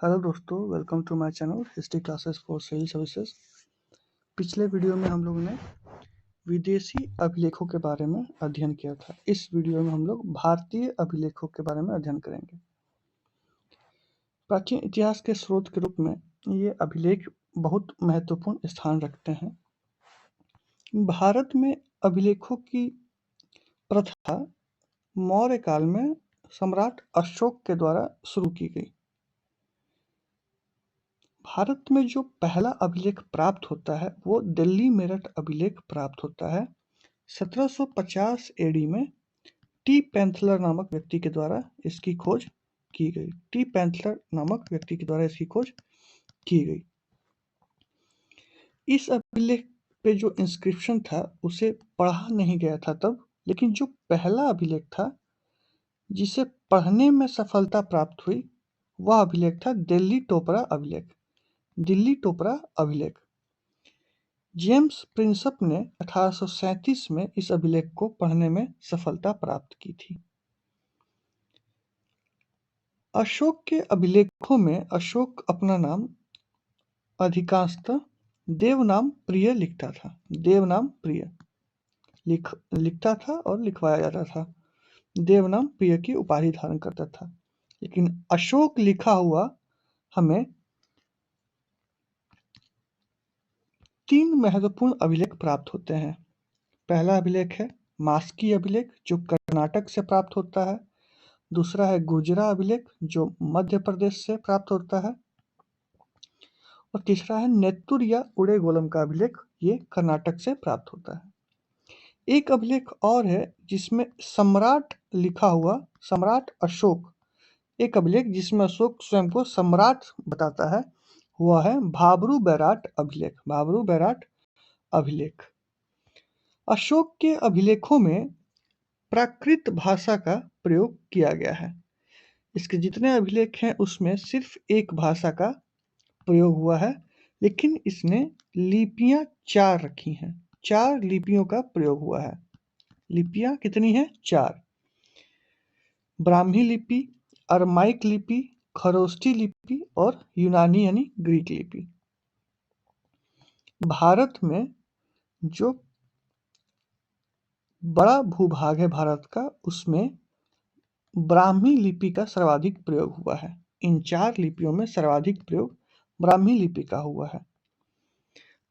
Hello दोस्तों, welcome to my channel history classes for civil services. पिछले video में हम लोगों ने विदेशी अभिलेखों के बारे में अध्ययन किया था। इस वीडियो में हम लोग भारतीय अभिलेखों के बारे में अध्ययन करेंगे। प्राचीन इतिहास के स्रोत के रूप में ये अभिलेख बहुत महत्वपूर्ण स्थान रखते हैं। भारत में अभिलेखों की प्रथा मौर्य काल में सम्राट अशोक के द्वारा शुरू की गई। भारत में जो पहला अभिलेख प्राप्त होता है वो दिल्ली मेरठ अभिलेख प्राप्त होता है 1750 एडी में। टी पैंथलर नामक व्यक्ति के द्वारा इसकी खोज की गई। टी पैंथलर नामक व्यक्ति के द्वारा इसकी खोज की गई। इस अभिलेख पे जो इंस्क्रिप्शन था उसे पढ़ा नहीं गया था तब, लेकिन जो पहला अभिलेख था जिसे पढ़ने में सफलता प्राप्त हुई वह अभिलेख था दिल्ली टोपरा अभिलेख। दिल्ली टोपरा अभिलेख जेम्स प्रिंसप ने 1837 में इस अभिलेख को पढ़ने में सफलता प्राप्त की थी। अशोक के अभिलेखों में अशोक अपना नाम अधिकांशतः देवनाम प्रिय लिखता था। देवनाम प्रिय लिखता था और लिखवाया जाता था। देवनाम प्रिय की उपाधि धारण करता था। लेकिन अशोक लिखा हुआ हमें 3 महत्वपूर्ण अभिलेख प्राप्त होते हैं। पहला अभिलेख है मास्की अभिलेख जो कर्नाटक से प्राप्त होता है। दूसरा है गुजरा अभिलेख जो मध्य प्रदेश से प्राप्त होता है। और तीसरा है नेत्तुर या उड़ेगोलम का अभिलेख, ये कर्नाटक से प्राप्त होता है। एक अभिलेख और है जिसमें सम्राट लिखा हुआ, सम्राट अशोक, एक अभिलेख जिसमें अशोक स्वयं को सम्राट बताता है, वह है भाबरू बैराट अभिलेख। भाबरू बैराट अभिलेख। अशोक के अभिलेखों में प्राकृत भाषा का प्रयोग किया गया है। इसके जितने अभिलेख हैं उसमें सिर्फ एक भाषा का प्रयोग हुआ है, लेकिन इसने लिपियां 4 रखी हैं। 4 लिपियों का प्रयोग हुआ है। लिपियां कितनी हैं? 4। ब्राह्मी लिपि, अरमाइक लिपि, खरोष्ठी लिपि और यूनानी यानी ग्रीक लिपि। भारत में जो बड़ा भूभाग है भारत का, उसमें ब्राह्मी लिपि का सर्वाधिक प्रयोग हुआ है। इन 4 लिपियों में सर्वाधिक प्रयोग ब्राह्मी लिपि का हुआ है।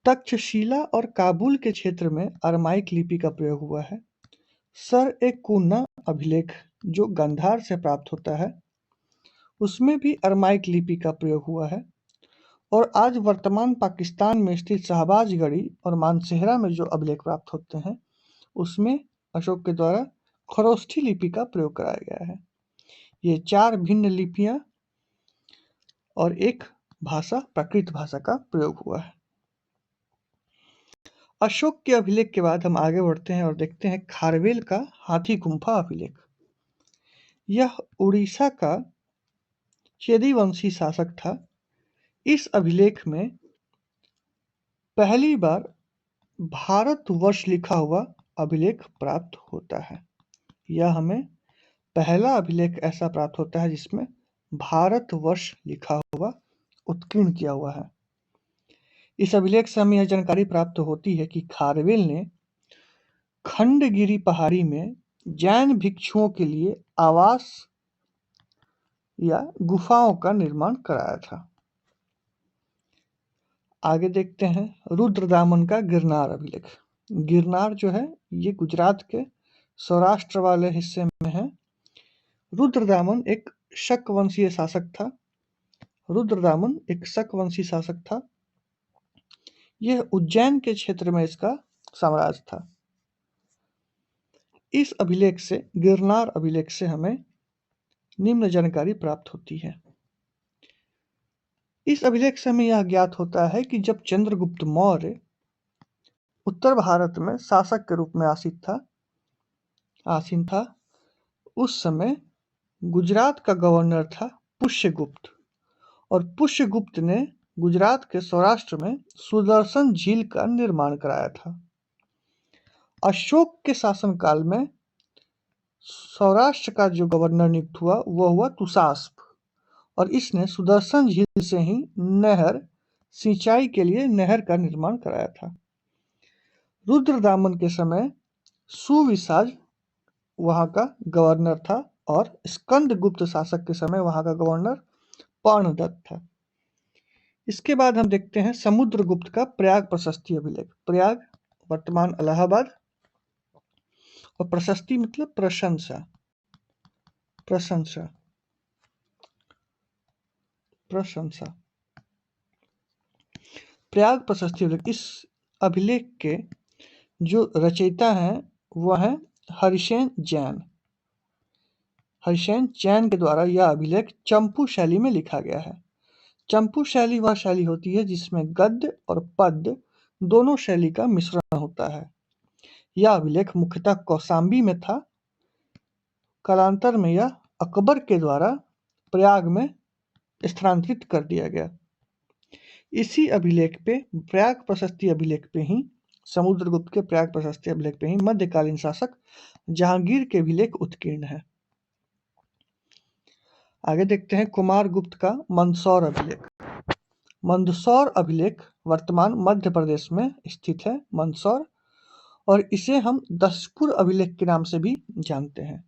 तक्षशिला और काबुल के क्षेत्र में अरमाइक लिपि का प्रयोग हुआ है। सर-ए-कुन्ना अभिलेख जो गांधार से प्राप्त होता है, उसमें भी अरमाइक लिपि का प्रयोग हुआ है। और आज वर्तमान पाकिस्तान में स्थित शाहबाजगढ़ी और मानसेहरा में जो अभिलेख प्राप्त होते हैं, उसमें अशोक के द्वारा खरोष्ठी लिपि का प्रयोग कराया गया है। ये 4 भिन्न लिपियां और एक भाषा, प्राकृत भाषा का प्रयोग हुआ है। अशोक के अभिलेख के बाद हम आगे बढ़ते हैं और देखते हैं खारवेल का हाथी गुम्फा अभिलेख। यह उड़ीसा का चेदीवंशी शासक था। इस अभिलेख में पहली बार भारतवर्ष लिखा हुआ अभिलेख प्राप्त होता है। यह हमें पहला अभिलेख ऐसा प्राप्त होता है जिसमें भारतवर्ष लिखा हुआ उत्कीर्ण किया हुआ है। इस अभिलेख से हमें यह जानकारी प्राप्त होती है कि खारवेल ने खंडगिरी पहाड़ी में जैन भिक्षुओं के लिए आवास या गुफाओं का निर्माण कराया था। आगे देखते हैं रुद्रदामन का गिरनार अभिलेख। गिरनार जो है ये गुजरात के सौराष्ट्र वाले हिस्से में है। रुद्रदामन एक शक वंशीय शासक था। रुद्रदामन एक शक वंशी शासक था। यह उज्जैन के क्षेत्र में इसका साम्राज्य था। इस अभिलेख से, गिरनार अभिलेख से हमें निम्न जानकारी प्राप्त होती है। इस अभिलेख से हमें यह ज्ञात होता है कि जब चंद्रगुप्त मौर्य उत्तर भारत में शासक के रूप में आसीन था, उस समय गुजरात का गवर्नर था पुष्यगुप्त, और पुष्यगुप्त ने गुजरात के सौराष्ट्र में सुदर्शन झील का निर्माण कराया था। अशोक के शासनकाल में सौराष्ट्र का जो गवर्नर नियुक्त हुआ वह हुआ तुषास्प, और इसने सुदर्शन झील से ही सिंचाई के लिए नहर का निर्माण कराया था। रुद्रदामन के समय सुविशाज वहां का गवर्नर था और स्कंदगुप्त शासक के समय वहां का गवर्नर पर्णदत्त था। इसके बाद हम देखते हैं समुद्रगुप्त का प्रयाग प्रशस्ति अभिलेख। प्रयाग वर्तमान इलाहाबाद, और प्रशस्ति मतलब प्रशंसा। प्रशंसा प्रशंसा प्रयाग प्रशस्ति अभिलेख। इस अभिलेख के जो रचयिता हैं वह है हरिसेन जैन। हरिसेन जैन के द्वारा यह अभिलेख चंपू शैली में लिखा गया है। चंपू शैली वह शैली होती है जिसमें गद्य और पद्य दोनों शैली का मिश्रण होता है। यह अभिलेख मुख्यतः कौशाम्बी में था। कालांतर में यह अकबर के द्वारा प्रयाग में स्थानांतरित कर दिया गया। इसी अभिलेख पे प्रयाग प्रशस्ति अभिलेख पे ही समुद्रगुप्त के प्रयाग प्रशस्ति अभिलेख पे ही मध्यकालीन शासक जहांगीर के अभिलेख उत्कीर्ण है। आगे देखते हैं कुमारगुप्त का मंदसौर अभिलेख। मंदसौर अभिलेख वर्तमान मध्य प्रदेश में स्थित है, मंदसौर, और इसे हम दशपुर अभिलेख के नाम से भी जानते हैं।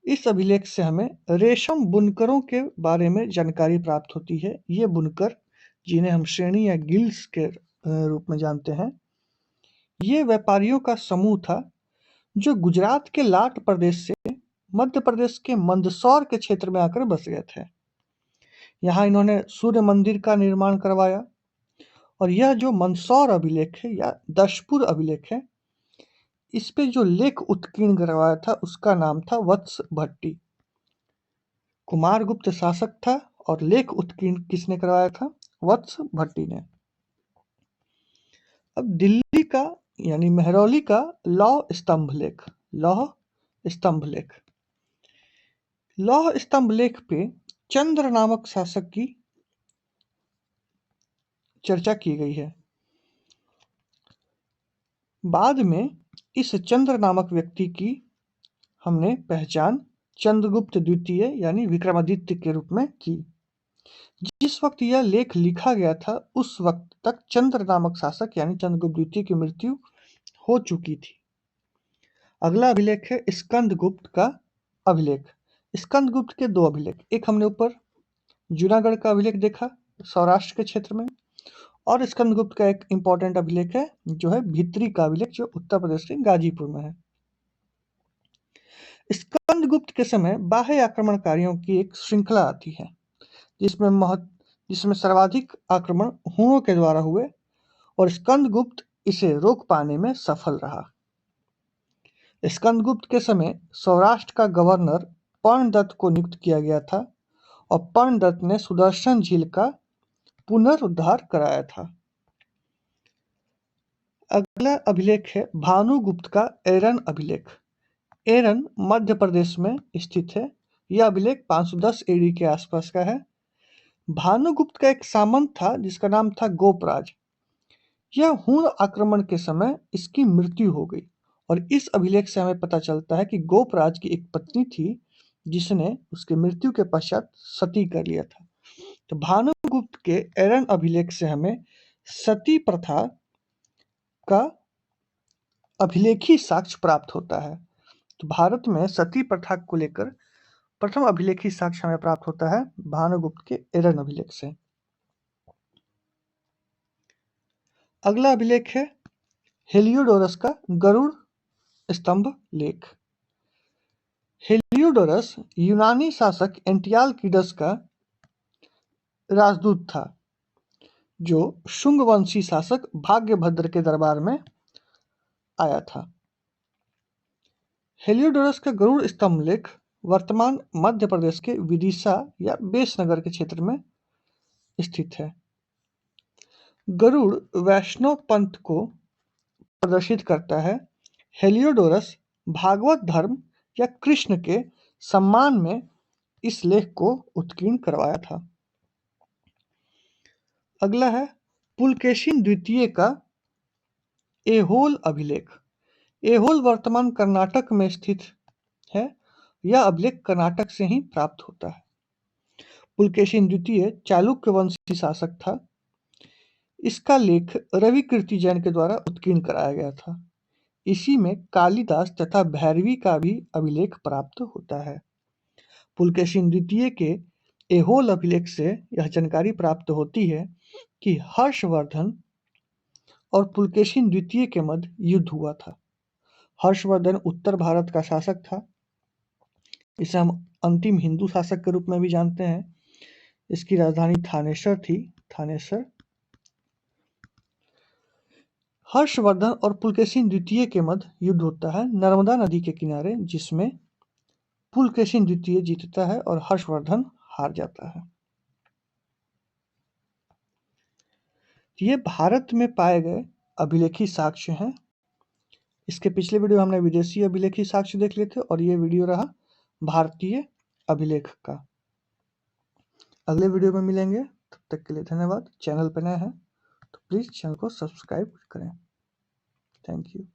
इस अभिलेख से हमें रेशम बुनकरों के बारे में जानकारी प्राप्त होती है। ये बुनकर, जिन्हें हम श्रेणी या गिल्ड्स के रूप में जानते हैं, ये व्यापारियों का समूह था जो गुजरात के लाट प्रदेश से मध्य प्रदेश के मंदसौर के क्षेत्र में आकर बस गए थे। यहाँ इन्होंने सूर्य मंदिर का निर्माण करवाया, और यह जो मंदसौर अभिलेख है या दशपुर अभिलेख है, इस पे जो लेख उत्कीर्ण करवाया था उसका नाम था वत्स भट्टी। कुमारगुप्त शासक था और लेख उत्कीर्ण किसने करवाया था? वत्स भट्टी ने। अब दिल्ली का यानी मेहरौली का लौह स्तंभ लेख। लौह स्तंभ लेख। लौह स्तंभ लेख पे चंद्र नामक शासक की चर्चा की गई है। बाद में इस चंद्र नामक व्यक्ति की हमने पहचान चंद्रगुप्त द्वितीय यानी विक्रमादित्य के रूप में की। जिस वक्त यह लेख लिखा गया था उस वक्त तक चंद्र नामक शासक यानी चंद्रगुप्त द्वितीय की मृत्यु हो चुकी थी। अगला अभिलेख है स्कंदगुप्त का अभिलेख। स्कंदगुप्त के दो अभिलेख, एक हमने ऊपर जूनागढ़ का अभिलेख देखा सौराष्ट्र के क्षेत्र में, और स्कंदगुप्त का एक इंपॉर्टेंट अभिलेख है जो है भित्री का अभिलेख, जो उत्तर प्रदेश के गाजीपुर में है। स्कंदगुप्त के समय बाह्य आक्रमणकारियों की एक श्रृंखला आती है जिसमें सर्वाधिक आक्रमण हुणों के द्वारा हुए, और स्कंदगुप्त इसे रोक पाने में सफल रहा। स्कंदगुप्त के समय सौराष्ट्र का गवर्नर पर्णदत्त को नियुक्त किया गया था, और पर्णदत्त ने सुदर्शन झील का पुनरुद्धार कराया था। अगला अभिलेख है भानुगुप्त का एरन अभिलेख। एरन मध्य प्रदेश में स्थित है। यह अभिलेख 510 एडी के आसपास का है। भानुगुप्त का एक सामंत था जिसका नाम था गोपराज। यह हुण आक्रमण के समय इसकी मृत्यु हो गई, और इस अभिलेख से हमें पता चलता है कि गोपराज की एक पत्नी थी जिसने उसकी मृत्यु के पश्चात सती कर लिया था। तो भानुगुप्त के एरन अभिलेख से हमें सती प्रथा का अभिलेखी साक्ष्य प्राप्त होता है। तो भारत में सती प्रथा को लेकर प्रथम अभिलेखी साक्ष्य हमें प्राप्त होता है भानुगुप्त के एरन अभिलेख से। अगला अभिलेख है हेलियोडोरस का गरुड़ स्तंभ लेख। हेलियोडोरस यूनानी शासक एंटियालकिडस का राजदूत था जो शुंग वंशी शासक भाग्यभद्र के दरबार में आया था। हेलियोडोरस का गरुड़ स्तंभ लेख वर्तमान मध्य प्रदेश के विदिशा या बेसनगर के क्षेत्र में स्थित है। गरुड़ वैष्णव पंथ को प्रदर्शित करता है। हेलियोडोरस भागवत धर्म या कृष्ण के सम्मान में इस लेख को उत्कीर्ण करवाया था। अगला है पुलकेशिन द्वितीय का एहोल अभिलेख। एहोल वर्तमान कर्नाटक में स्थित है। यह अभिलेख कर्नाटक से ही प्राप्त होता है। पुलकेशिन द्वितीय चालुक्य वंशी शासक था। इसका लेख रवि कीर्ति जैन के द्वारा उत्कीर्ण कराया गया था। इसी में कालिदास तथा भैरवी का भी अभिलेख प्राप्त होता है। पुलकेशिन द्वितीय के एहोल अभिलेख से यह जानकारी प्राप्त होती है कि हर्षवर्धन और पुलकेशिन द्वितीय के मध्य युद्ध हुआ था। हर्षवर्धन उत्तर भारत का शासक था। इसे हम अंतिम हिंदू शासक के रूप में भी जानते हैं। इसकी राजधानी थानेश्वर थी। थानेश्वर। हर्षवर्धन और पुलकेशिन द्वितीय के मध्य युद्ध होता है नर्मदा नदी के किनारे, जिसमें पुलकेशिन द्वितीय जीतता है और हर्षवर्धन हार जाता है। ये भारत में पाए गए अभिलेखी साक्ष्य हैं। इसके पिछले वीडियो हमने विदेशी अभिलेखी साक्ष्य देख लिए थे और ये वीडियो रहा भारतीय अभिलेख का। अगले वीडियो में मिलेंगे, तब तक के लिए धन्यवाद। चैनल पर नए हैं तो प्लीज़ चैनल को सब्सक्राइब करें। Thank you.